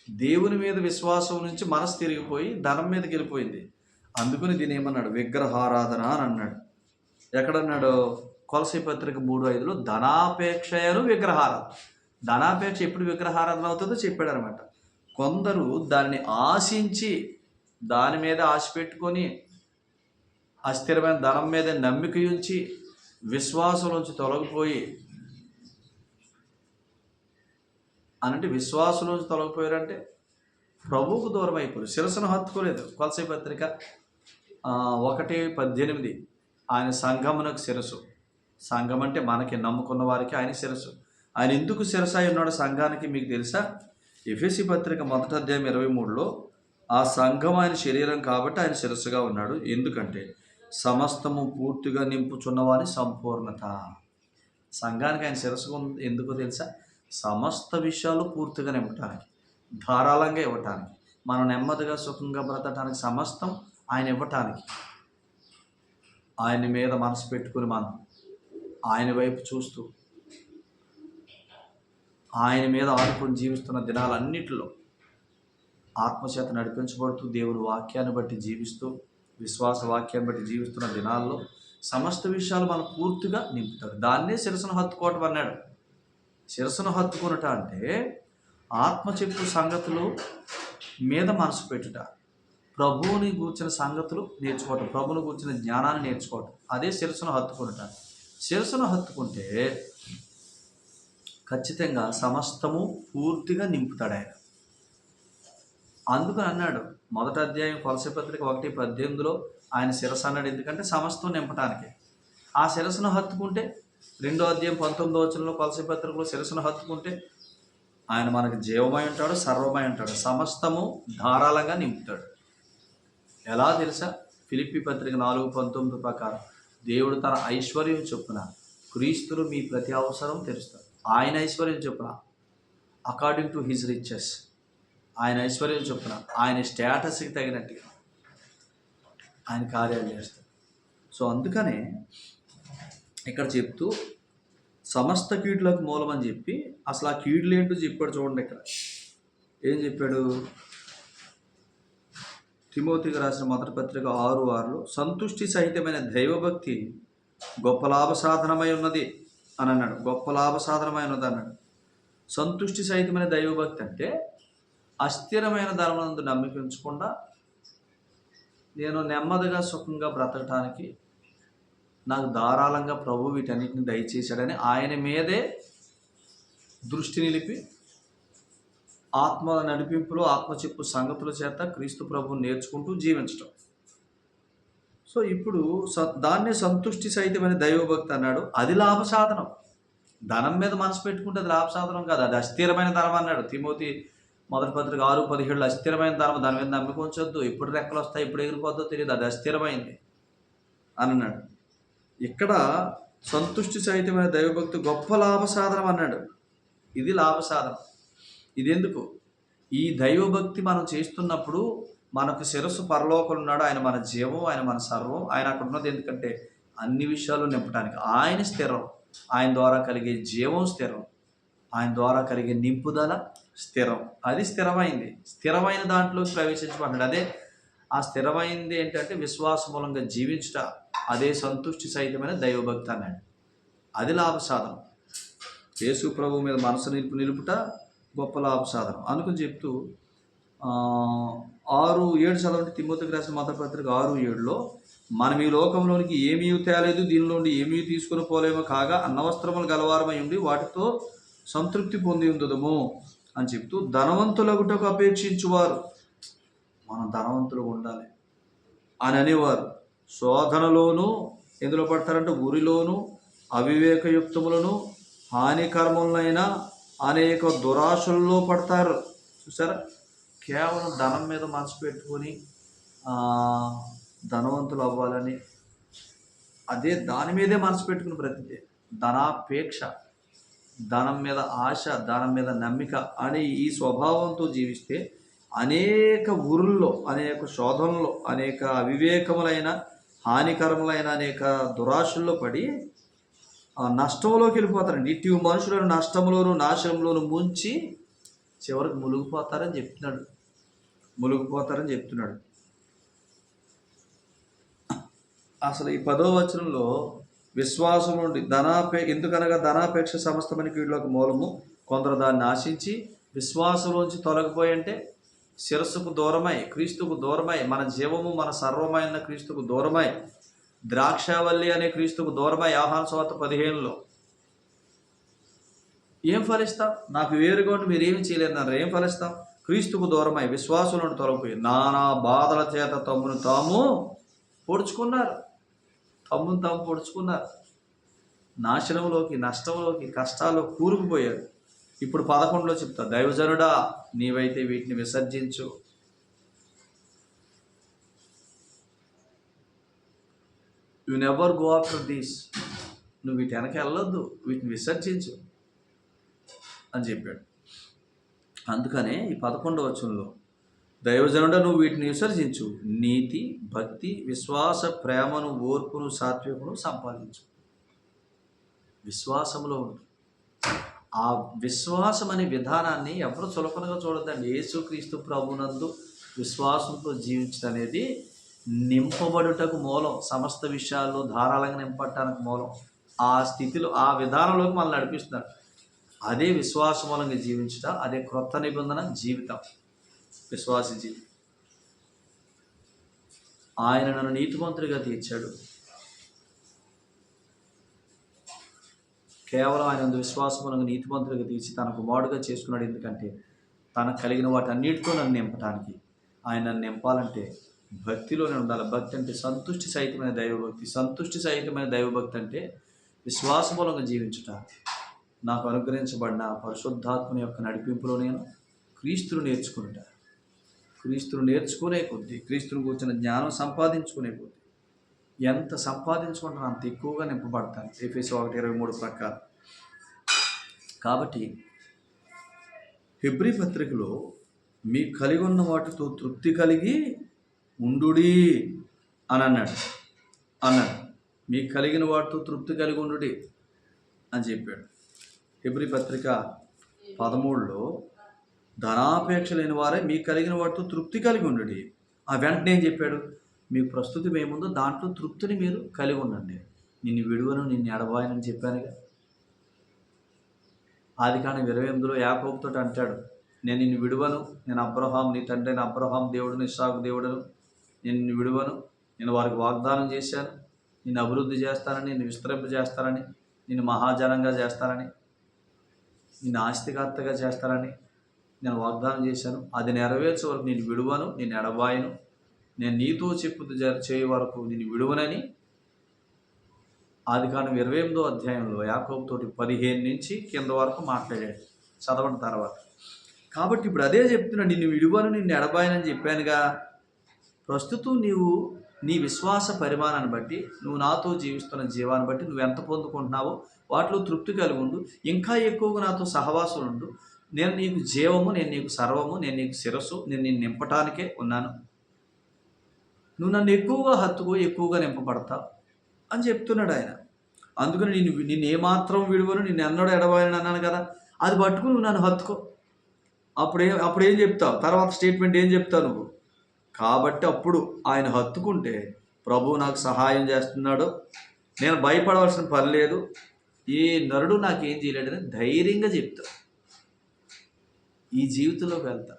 దేవుని మీద విశ్వాసం నుంచి మనసు తిరిగిపోయి ధనం మీదకి వెళ్ళిపోయింది. అందుకని దీని ఏమన్నాడు? విగ్రహారాధన అని అన్నాడు. ఎక్కడన్నాడు? కొలసీ పత్రిక 3:5 ధనాపేక్షయను విగ్రహారాధన. ధనాపేక్ష ఎప్పుడు విగ్రహారాధన అవుతుందో చెప్పాడు అనమాట. కొందరు దానిని ఆశించి దాని మీద ఆశ పెట్టుకొని అస్థిరమైన ధనం మీద నమ్మిక ఉంచి విశ్వాసం నుంచి తొలగిపోయి అనంటే విశ్వాసం నుంచి తొలగిపోయారంటే ప్రభువుకు దూరం అయిపోయారు, శిరస్సును హత్తుకోలేదు. కొలసీ పత్రిక 1:18 ఆయన సంఘమునకు శిరస్సు. సంఘం అంటే మనకి నమ్ముకున్న వారికి ఆయన శిరస్సు. ఆయన ఎందుకు శిరస్సు అయి ఉన్నాడు సంఘానికి మీకు తెలుసా? ఎఫెసీ పత్రిక 1వ అధ్యాయం 23లో ఆ సంఘం ఆయన శరీరం కాబట్టి ఆయన శిరస్సుగా ఉన్నాడు. ఎందుకంటే సమస్తము పూర్తిగా నింపుచున్నవాని సంపూర్ణత. సంఘానికి ఆయన శిరస్సుగా ఎందుకో తెలుసా? సమస్త విషయాలు పూర్తిగా నింపటానికి, ధారాళంగా ఇవ్వటానికి, మనం నెమ్మదిగా సుఖంగా బ్రతకటానికి సమస్తం ఆయన ఇవ్వటానికి. ఆయన మీద మనసు పెట్టుకుని మనం ఆయన వైపు చూస్తూ ఆయన మీద ఆడుకొని జీవిస్తున్న దినాలన్నిటిలో ఆత్మచేత నడిపించబడుతూ దేవుని వాక్యాన్ని బట్టి జీవిస్తూ విశ్వాస వాక్యాన్ని బట్టి జీవిస్తున్న దినాల్లో సమస్త విషయాలు మనం పూర్తిగా నింపుతాడు. దాన్నే శిరస్సును హత్తుకోవటం అన్నాడు. శిరస్సును హత్తుకొనుట అంటే ఆత్మ చెప్పు సంగతులు మీద మనసు పెట్టుట, ప్రభువుని కూర్చిన సంగతులు నేర్చుకోవటం, ప్రభువుని కూర్చిన జ్ఞానాన్ని నేర్చుకోవటం, అదే శిరస్సును హత్తుకొనుట. శిరస్సును హత్తుకుంటే ఖచ్చితంగా సమస్తము పూర్తిగా నింపుతాడు ఆయన. అందుకని అన్నాడు 1వ అధ్యాయం కొలసీ పత్రిక 1:18 ఆయన శిరస్సు అన్నాడు. ఎందుకంటే సమస్తం నింపటానికి. ఆ శిరస్సును హత్తుకుంటే 2వ అధ్యాయం 19వ వచనంలో కొలసీ పత్రికలో శిరస్సును హత్తుకుంటే ఆయన మనకు జీవమై ఉంటాడు, సర్వమై ఉంటాడు, సమస్తము ధారాళంగా నింపుతాడు. ఎలా తెలుసా? ఫిలిప్పీ పత్రిక 4:19 ప్రకారం దేవుడు తన ఐశ్వర్యం చొప్పున క్రీస్తులు మీ ప్రతి అవసరం తీరుస్తాడు. ఆయన ఐశ్వర్యం చొప్పున, అకార్డింగ్ టు హిజ్ రిచెస్, ఆయన ఐశ్వర్యం చొప్పున, ఆయన స్టేటస్కి తగినట్టుగా ఆయన కార్యాలు చేస్తారు. సో అందుకనే ఇక్కడ చెప్తూ సమస్త కీడులకు మూలం అని చెప్పి అసలు ఆ కీడులు ఏంటో చెప్పాడు. చూడండి ఇక్కడ ఏం చెప్పాడు. తిమోతికి రాసిన మొదటి పత్రిక 6:6లో సంతుష్టి సహితమైన దైవభక్తి గొప్ప లాభ సాధనమై ఉన్నది అని అన్నాడు. గొప్ప లాభ సాధనమై ఉన్నది అన్నాడు. సంతుష్టి సహితమైన దైవభక్తి అంటే అస్థిరమైన ధర్మనందు నమ్మిక ఉంచకుండా నేను నెమ్మదిగా సుఖంగా బ్రతకటానికి నాకు ధారాళంగా ప్రభు వీటన్నిటిని దయచేశాడని ఆయన మీదే దృష్టి నిలిపి ఆత్మ నడిపింపులో ఆత్మచెప్పు సంగతుల చేత క్రీస్తు ప్రభువుని నేర్చుకుంటూ జీవించటం. సో ఇప్పుడు దాన్నే సంతుష్టి సహితమైన దైవభక్తి అన్నాడు. అది లాభ సాధనం. ధనం మీద మనసు పెట్టుకుంటే అది లాభ సాధనం కాదు, అది అస్థిరమైన ధనం అన్నాడు. తిమోతి మొదటి పత్రిక 6:17 అస్థిరమైన ధర్మం, దాని మీద నమ్మిక ఉంచొద్దు, ఎప్పుడు రెక్కలు వస్తాయి ఎప్పుడు ఎగిరిపోద్దో తెలియదు, అది అస్థిరమైంది అని అన్నాడు. ఇక్కడ సంతుష్టి సహితమైన దైవభక్తి గొప్ప లాభ సాధనం అన్నాడు. ఇది లాభ సాధనం. ఇదెందుకు? ఈ దైవభక్తి మనం చేస్తున్నప్పుడు మనకు శిరస్సు పరలోకం ఉన్నాడు, ఆయన మన జీవం, ఆయన మన సర్వం, ఆయన అక్కడ ఉన్నది ఎందుకంటే అన్ని విషయాలు నింపడానికి. ఆయన స్థిరం, ఆయన ద్వారా కలిగే జీవం స్థిరం, ఆయన ద్వారా కలిగే నింపుదల స్థిరం. అది స్థిరమైంది. స్థిరమైన దాంట్లోకి ప్రవేశించమన్నాడు. అదే ఆ స్థిరమైంది ఏంటంటే విశ్వాస మూలంగా జీవించుట, అదే సంతుష్టి సహితమైన దైవభక్తి అన్నాడు. అది లాభ సాధనం. యేసు ప్రభు మీద మనసు నిలుపుట గొప్ప లాభ సాధనం అనుకుని చెప్తూ 6:7 చదవండి. తిమోతికి రాసిన మొదటి పత్రిక 6:7లో మనం ఈ లోకంలోనికి ఏమీ తేలేదు, దీనిలోండి ఏమీ తీసుకుని పోలేమో, కాగా అన్నవస్త్రములు గలవారమై ఉండి వాటితో సంతృప్తి పొంది ఉందము అని చెప్తూ ధనవంతులగుటకు అపేక్షించువారు, మనం ధనవంతులుగా ఉండాలి అని అనేవారు శోధనలోనూ ఎందులో పడతారంటే ఉరిలోను అవివేకయుక్తములను హానికరములైన అనేక దురాశల్లో పడతారు. చూసారా, కేవలం ధనం మీద మనసు పెట్టుకొని ధనవంతులు అవ్వాలని అదే దాని మీదే మనసు పెట్టుకుని బ్రతికే ధనాపేక్ష, ధనం మీద ఆశ, ధనం మీద నమ్మిక అనే ఈ స్వభావంతో జీవిస్తే అనేక ఊరుల్లో, అనేక శోధనలో, అనేక అవివేకములైన హానికరములైన అనేక దురాశల్లో పడి నష్టంలోకి వెళ్ళిపోతారండి. ఇటు మనుషులను నష్టంలోను నాశనంలోను ముంచి చివరికి మునిగిపోతారని చెప్తున్నాడు. అసలు ఈ 10వ వచనంలో విశ్వాసం నుండి ఎందుకనగా ధనాపేక్ష సమస్తమైన కీడులకు మూలము, కొందరు దాన్ని ఆశించి విశ్వాసంలోంచి తొలగిపోయి అంటే శిరస్సుకు దూరమై, క్రీస్తుకు దూరమై, మన జీవము మన సర్వమైన క్రీస్తుకు దూరమై, ద్రాక్షావల్లి అనే క్రీస్తుకు దూరమై యోహాను సువార్త 15లో ఏం ఫలిస్తాం? నాకు వేరుగా ఉండి మీరు ఏమి చేయలేదన్నారు. ఏం ఫలిస్తాం? క్రీస్తుకు దూరమై విశ్వాసం నుండి తొలగిపోయి నానా బాధల చేత తమ్మును తాము పొడుచుకున్నారు. నాశనంలోకి, నష్టంలోకి, కష్టాల్లో కూరుకుపోయారు. ఇప్పుడు 11లో చెప్తా, దైవజనుడా నీవైతే వీటిని విసర్జించు. You never go after these. నువ్వు వీటి వెనక వెళ్ళొద్దు, వీటిని విసర్జించు అని చెప్పాడు. అందుకనే ఈ 11వ వచనంలో దైవజనుడా నువ్వు వీటిని విసర్జించు, నీతి, భక్తి, విశ్వాస, ప్రేమను, ఓర్పును, సాత్వికమును సంపాదించు. విశ్వాసంలో ఉండు. ఆ విశ్వాసం అనే విధానాన్ని ఎవరు చులకనగా చూడద్దండి. యేసుక్రీస్తు ప్రభునందు విశ్వాసంతో జీవించడం అనేది నింపబడుటకు మూలం, సమస్త విషయాల్లో ధారాళంగా నింపడటానికి మూలం. ఆ స్థితిలో, ఆ విధానంలోకి మనల్ని నడిపిస్తున్నాడు. అదే విశ్వాస మూలంగా జీవించుట, అదే క్రొత్త నిబంధన జీవితం, విశ్వాస జీవితం. ఆయన నన్ను నీతిమంతుడిగా తీర్చాడు. కేవలం ఆయన విశ్వాసములను నీతిమంతుడిగా తీర్చి తన కుమారుడుగా చేసుకున్నాడు. ఎందుకంటే తనకు కలిగిన వాటన్నిటితో నన్ను నింపడానికి. ఆయన నన్ను నింపాలంటే భక్తిలోనే ఉండాలి. భక్తి అంటే సంతుష్టి సహితమైన దైవభక్తి. సంతుష్టి సహితమైన దైవభక్తి అంటే విశ్వాసమూలంగా జీవించుట. నాకు అనుగ్రహించబడిన పరిశుద్ధాత్మని యొక్క నడిపింపులో నేను క్రీస్తును నేర్చుకుంటా. క్రీస్తును నేర్చుకునే కొద్దీ, క్రీస్తుని కూర్చున్న జ్ఞానం సంపాదించుకునే కొద్దీ ఎంత సంపాదించుకుంటారో అంత ఎక్కువగా నింపబడతాను. ఎఫెసీ 1:23 ప్రకారం. కాబట్టి హెబ్రీ పత్రికలో మీకు కలిగి ఉన్న వాటితో తృప్తి కలిగి ఉండుడి అని అన్నాడు. మీకు కలిగిన వాటితో తృప్తి కలిగి ఉండుడి అని చెప్పాడు. హెబ్రీ పత్రిక 13లో ధనాపేక్ష లేని వారే మీకు కలిగిన వాటితో తృప్తి కలిగి ఉండుడి. ఆ వెంటనే ఏం చెప్పాడు? మీకు ప్రస్తుతం ఏముందో దాంట్లో తృప్తిని మీరు కలిగి ఉండండి. నిన్ను విడువను, నిన్ను ఎడబాయనని చెప్పానుగా. ఆదికాండం 28లో యాకోబుతో అంటాడు, నేను నిన్ను విడువను, నేను అబ్రహాం నీ తండ్రి అయిన అబ్రహాం దేవుడును, ఇస్సాకు దేవుడును, నేను నిన్ను విడువను, నేను వారికి వాగ్దానం చేశాను, నిన్ను అభివృద్ధి చేస్తానని, నిన్ను విస్తరింపజేస్తానని, నిన్ను మహాజనంగా చేస్తానని, నిన్ను ఆస్తికర్తగా చేస్తానని నేను వాగ్దానం చేశాను. అది నెరవేర్చే వరకు నేను విడువను, నేను ఎడబాయను, నేను నీతో చెప్పుదు చేయ వరకు నేను విడువనని ఆదికాండం 28వ అధ్యాయంలో యాకోబుతోటి 15 నుంచి కింద వరకు మాట్లాడాడు చదవడం తర్వాత. కాబట్టి ఇప్పుడు అదే చెప్తున్నా, నిన్ను విడువను, నిన్ను ఎడబాయనని చెప్పానుగా. ప్రస్తుతం నీవు నీ విశ్వాస పరిమాణాన్ని బట్టి, నువ్వు నాతో జీవిస్తున్న జీవాన్ని బట్టి నువ్వు ఎంత పొందుకుంటున్నావో వాటిలో తృప్తి కలిగి ఉండు. ఇంకా ఎక్కువగా నాతో సహవాసం ఉండు. నేను నీకు జీవము, నేను నీకు సర్వము, నేను నీకు శిరస్సు, నేను నిన్ను నింపటానికే ఉన్నాను. నువ్వు నన్ను ఎక్కువగా హత్తుకో, ఎక్కువగా నింపబడతావు అని చెప్తున్నాడు ఆయన. అందుకని నిన్ను ఏమాత్రం విడువను, నిన్ను ఎన్నడూ ఎడబాయని అన్నాను కదా. అది పట్టుకుని నువ్వు నన్ను హత్తుకో. అప్పుడేం చెప్తావు? తర్వాత స్టేట్మెంట్ ఏం చెప్తావు నువ్వు? కాబట్టి అప్పుడు ఆయన హత్తుకుంటే ప్రభువు నాకు సహాయం చేస్తున్నాడు, నేను భయపడవలసిన పని లేదు, ఏ నరుడు నాకేం చేయలేడని ధైర్యంగా చెప్తా. ఈ జీవితంలోకి వెళ్తా.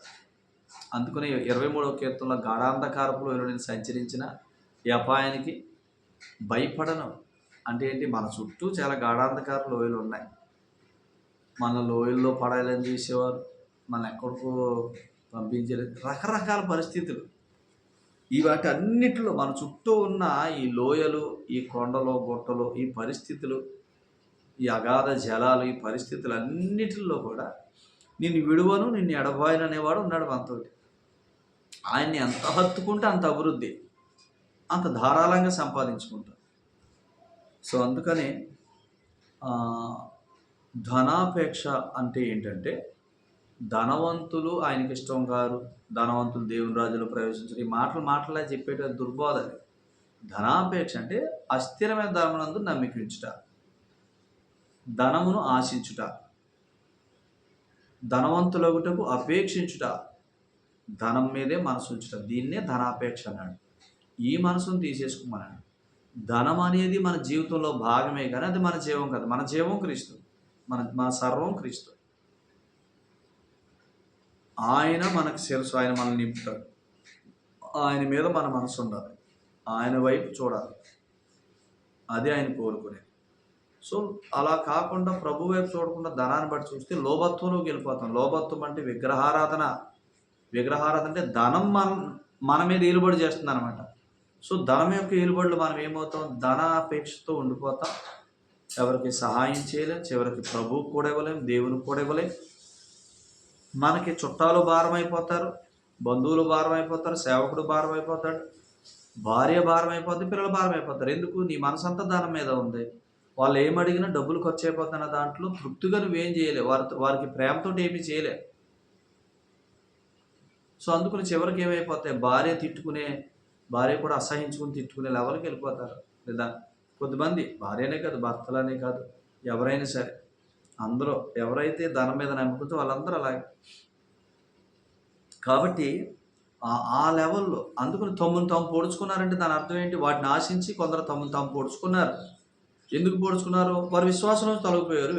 అందుకని 23వ కీర్తనలో గాఢాంధకారపులో నేను సంచరించిన ఈ అపాయానికి భయపడను. అంటే ఏంటి? మన చుట్టూ చాలా గాఢాంధకార లోయలు ఉన్నాయి. మన లోయల్లో పడాలని చేసేవారు, మన ఎక్కడికో పంపించలేదు, రకరకాల పరిస్థితులు. ఈ వాటి అన్నిటిలో మన చుట్టూ ఉన్న ఈ లోయలు, ఈ కొండలు, గుట్టలు, ఈ పరిస్థితులు, ఈ అగాధ జలాలు, ఈ పరిస్థితులు అన్నిటిలో కూడా నిన్ను విడువను, నిన్ను ఎడబాయను అనేవాడు ఉన్నాడు మనతోటి. ఆయన్ని ఎంత హత్తుకుంటే అంత అభివృద్ధి, అంత ధారాళంగా సంపాదించుకుంటాం. సో అందుకని ధనాపేక్ష అంటే ఏంటంటే, ధనవంతులు ఆయనకి ఇష్టం కారు, ధనవంతులు దేవుని రాజులో ప్రవేశించరు, ఈ మాటలా చెప్పేట దుర్బోధ. ధనాపేక్ష అంటే అస్థిరమైన ధనమునందు నమ్మికించుట, ధనమును ఆశించుట, ధనవంతులగుటకు అపేక్షించుట, ధనం మీదే మనసు ఉంచుట, దీన్నే ధనాపేక్ష అన్నాడు. ఈ మనసును తీసేసుకోమన్నాడు. ధనం అనేది మన జీవితంలో భాగమే కానీ అది మన జీవం కాదు. మన జీవం క్రీస్తు, మన సర్వం క్రీస్తు. ఆయన మనకు శిరస్సు, ఆయన మనల్ని నింపుతాడు. ఆయన మీద మన మనసు ఉండాలి, ఆయన వైపు చూడాలి, అదే ఆయన కోరుకునేది. సో అలా కాకుండా ప్రభు వైపు చూడకుండా ధనాన్ని బట్టి చూస్తే లోభత్వంలోకి వెళ్ళిపోతాం. లోభత్వం అంటే విగ్రహారాధన అంటే ధనం మన మీద ఏలుబడి చేస్తుంది అనమాట. సో ధనం యొక్క ఏలుబడిలో మనం ఏమవుతాం? ధనాపేక్షతో ఉండిపోతాం. ఎవరికి సహాయం చేయలేం, చివరికి ప్రభువు కూడా ఇవ్వలేం, దేవునికి కూడా ఇవ్వలేం. మనకి చుట్టాలు భారం అయిపోతారు, బంధువులు భారం అయిపోతారు, సేవకుడు భారం అయిపోతాడు, భార్య భారం అయిపోతుంది, పిల్లలు భారం అయిపోతారు. ఎందుకు? నీ మనసంతా ధనం మీద ఉంది. వాళ్ళు ఏమడిగినా డబ్బులు ఖర్చు అయిపోతున్న దాంట్లో తృప్తిగా నువ్వేం చేయలే, వారికి ప్రేమతో ఏమీ చేయలే. సో అందుకని చివరికి ఏమైపోతాయి? భార్య కూడా అసహించుకుని తిట్టుకునే లెవెల్కి వెళ్ళిపోతారు. లేదా కొద్దిమంది, భార్యనే కాదు, భర్తలనే కాదు, ఎవరైనా సరే, అందరూ ఎవరైతే ధనం మీద నమ్ముకుంటే వాళ్ళందరూ అలాగే. కాబట్టి ఆ లెవెల్లో అందుకని తమ్ముని తాము పొడుచుకున్నారంటే దాని అర్థం ఏంటి? వాటిని ఆశించి కొందరు తమ్ముని తాము పొడుచుకున్నారు. ఎందుకు పొడుచుకున్నారు? వారు విశ్వాసంలో తొలగిపోయారు,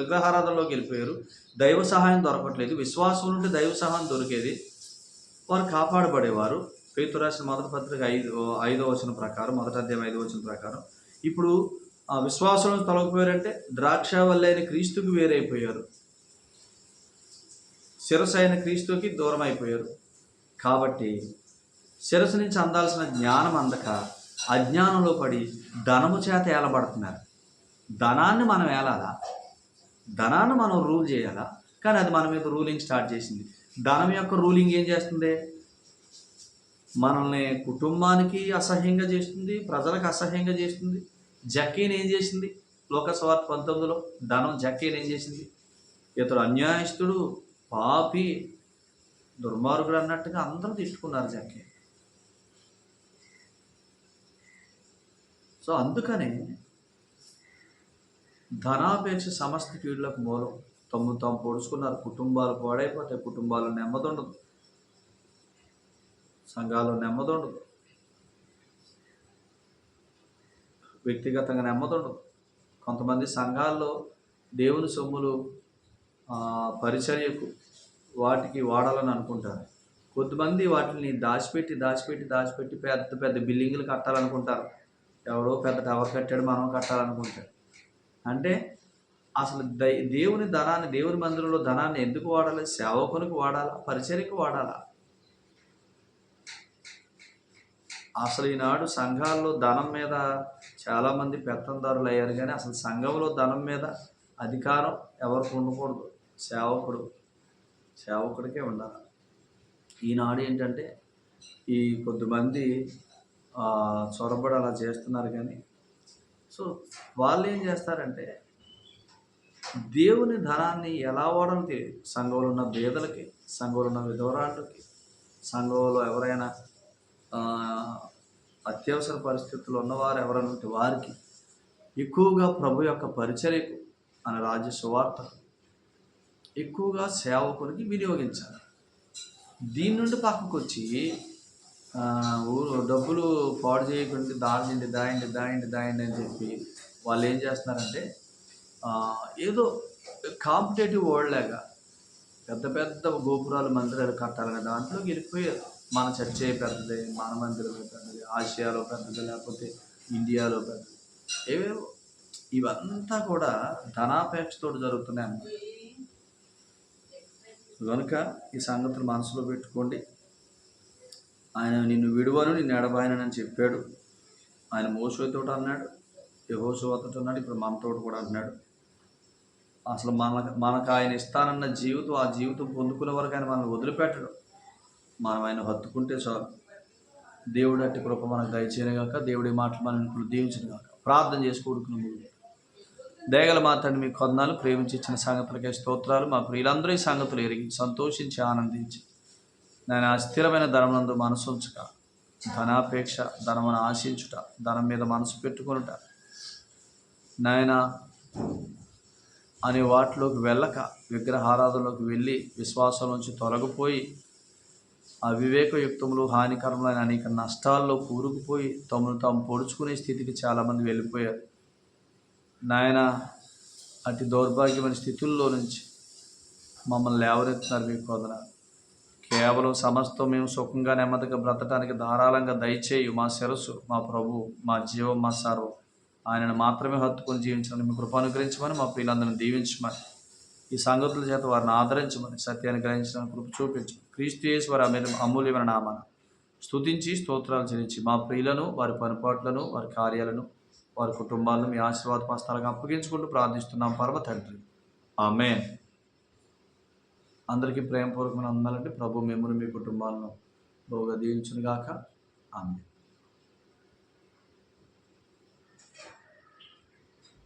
విగ్రహారాధనలోకి వెళ్ళిపోయారు, దైవ సహాయం దొరకట్లేదు. విశ్వాసం నుండి దైవ సహాయం దొరికేది, వారు కాపాడబడేవారు. పేతురు రాసిన మొదటి పత్రిక 5వ వచనం ప్రకారం, మొదటి అధ్యాయం 5వ వచనం ప్రకారం, ఇప్పుడు విశ్వాసంలో తొలగిపోయారంటే ద్రాక్ష వల్లైన క్రీస్తుకి వేరైపోయారు, శిరస్సు అయిన క్రీస్తుకి దూరం అయిపోయారు. కాబట్టి శిరస్సు నుంచి అందాల్సిన జ్ఞానం అందక అజ్ఞానంలో పడి ధనము చేత ఏలబడుతున్నారు. ధనాన్ని మనం ఏలాలా, ధనాన్ని మనం రూల్ చేయాలా, కానీ అది మన మీద రూలింగ్ స్టార్ట్ చేసింది. ధనం యొక్క రూలింగ్ ఏం చేస్తుంది? మనల్ని కుటుంబానికి అసహ్యంగా చేస్తుంది, ప్రజలకు అసహ్యంగా చేస్తుంది. జక్కీని ఏం చేసింది? లోక సువార్త 19లో ధనం జక్కీని ఏం చేసింది? ఇతడు అన్యాయస్తుడు, పాపి, దుర్మార్గుడు అన్నట్టుగా అందరూ తిట్టుకున్నారు జక్కయ్య. సో అందుకనే ధనాపేక్ష సమస్త కీడులకు మూలం. తమ్ము తాము పొడుచుకున్నారు, కుటుంబాలు పాడైపోతాయి, కుటుంబాలు నెమ్మదుండదు, సంఘాలు నెమ్మదుండదు, వ్యక్తిగతంగా నెమ్మదుండదు. కొంతమంది సంఘాల్లో దేవుని సొమ్ములు పరిచర్యకు వాటికి వాడాలని అనుకుంటారు. కొద్దిమంది వాటిని దాచిపెట్టి పెద్ద పెద్ద బిల్డింగులు కట్టాలనుకుంటారు. ఎవడో పెద్ద టవర్ కట్టాడు, మనం కట్టాలనుకుంటారు. అంటే అసలు దేవుని ధనాన్ని, దేవుని మందిరంలో ధనాన్ని ఎందుకు వాడాలి? సేవకునికి వాడాలా? పరిచర్యకు వాడాలా? అసలు ఈనాడు సంఘాల్లో ధనం మీద చాలామంది పెత్తందారులు అయ్యారు, కానీ అసలు సంఘంలో ధనం మీద అధికారం ఎవరికి ఉండకూడదు. సేవకుడికే ఉండాలి. ఈనాడు ఏంటంటే ఈ కొద్దిమంది చొరబడి అలా చేస్తున్నారు. కానీ సో వాళ్ళు ఏం చేస్తారంటే దేవుని ధనాన్ని ఎలా వాడాలో తెలియదు. సంఘంలో ఉన్న పేదలకి, సంఘంలో ఉన్న విధవరాళ్ళకి, సంఘంలో ఎవరైనా అత్యవసర పరిస్థితుల్లో ఉన్నవారు ఎవరైనా ఉంటే వారికి, ఎక్కువగా ప్రభు యొక్క పరిచర్యకు అనే రాజ్య సువార్త ఎక్కువగా సేవకునికి వినియోగించాలి. దీని నుండి పక్కకు వచ్చి డబ్బులు పాడు చేయకుండా దాయండి అని చెప్పి వాళ్ళు ఏం చేస్తున్నారంటే ఏదో కాంపిటేటివ్ వరల్డ్ లాగా పెద్ద పెద్ద గోపురాలు, మందిరాలు కట్టాలనే దాంట్లోకి వెళ్ళిపోయారు. మన చర్చే పెద్దది, మన మందిరమే పెద్దది, ఆసియాలో పెద్దది, లేకపోతే ఇండియాలో పెద్దది, ఏవేవో. ఇవంతా కూడా ధనాపేక్షతో జరుగుతున్నాయి. కనుక ఈ సంగతులు మనసులో పెట్టుకోండి. ఆయన నిన్ను విడువను, నిన్ను ఎడబాయనని చెప్పాడు. ఆయన మోషేతో అన్నాడు, యెహోషువతో అన్నాడు, ఇప్పుడు మనతో కూడా అన్నాడు. అసలు మనకు ఆయన ఇస్తానన్న జీవితం, ఆ జీవితం పొందుకునే వరకు ఆయన మనల్ని వదిలిపెట్టడం. మనం ఆయన హత్తుకుంటే చాలు. దేవుడు అట్టి కృప మనకు దయచేయను గాక. దేవుడి మాటలు మనం దీవించను గాక. ప్రార్థన చేసి కూడుకున్నాము. దయగల మాట్లాడి మీకు కొందనాలు, ప్రేమించి ఇచ్చిన సంగతులకే స్తోత్రాలు. మా ప్రియులందరూ ఈ సంగతులు ఎరిగి సంతోషించి ఆనందించి నేను అస్థిరమైన ధనమునందు మనసు ఉంచుక, ధనాపేక్ష, ధనమును ఆశించుట, ధనం మీద మనసు పెట్టుకొనుట నాయన అనే వాటిలోకి వెళ్ళక, విగ్రహారాధనలోకి వెళ్ళి విశ్వాసం నుంచి తొలగిపోయి అవివేకయుక్తములు, హానికరములైన అనేక నష్టాల్లో కూరుకుపోయి తాము పొడుచుకునే స్థితికి చాలామంది వెళ్ళిపోయారు. నాయన అతి దౌర్భాగ్యమైన స్థితుల్లో నుంచి మమ్మల్ని లేవనెత్తున్నారు. మీకు వందనాలు. కేవలం సమస్తం మేము సుఖంగా నెమ్మదిగా బ్రతకడానికి ధారాళంగా దయచేయు. మా శిరస్సు, మా ప్రభు, మా జీవం, మా సర్వం ఆయనను మాత్రమే హత్తుకొని జీవించమని మీ కృప అనుగ్రహించమని, మా ప్రియులందరినీ దీవించమని, ఈ సంగతుల చేత వారిని ఆదరించమని, సత్యాన్ని గ్రహించడానికి కృప చూపించమని, క్రీస్తు యేసు వారి అమూల్యమైన నామాన స్తుతించి స్తోత్రాలు చెల్లించి మా ప్రియులను, వారి పనిపాట్లను, వారి కార్యాలను, వారి కుటుంబాలను మీ ఆశీర్వాద హస్తాలకు అప్పగించుకుంటూ ప్రార్థిస్తున్నాం పరమ తండ్రి. ఆమేన్. అందరికీ ప్రేమపూర్వకమైన వందనాలండి. ప్రభు మిమ్మల్ని, మీ కుటుంబాలను బహుగా దీవించును గాక. ఆమేన్.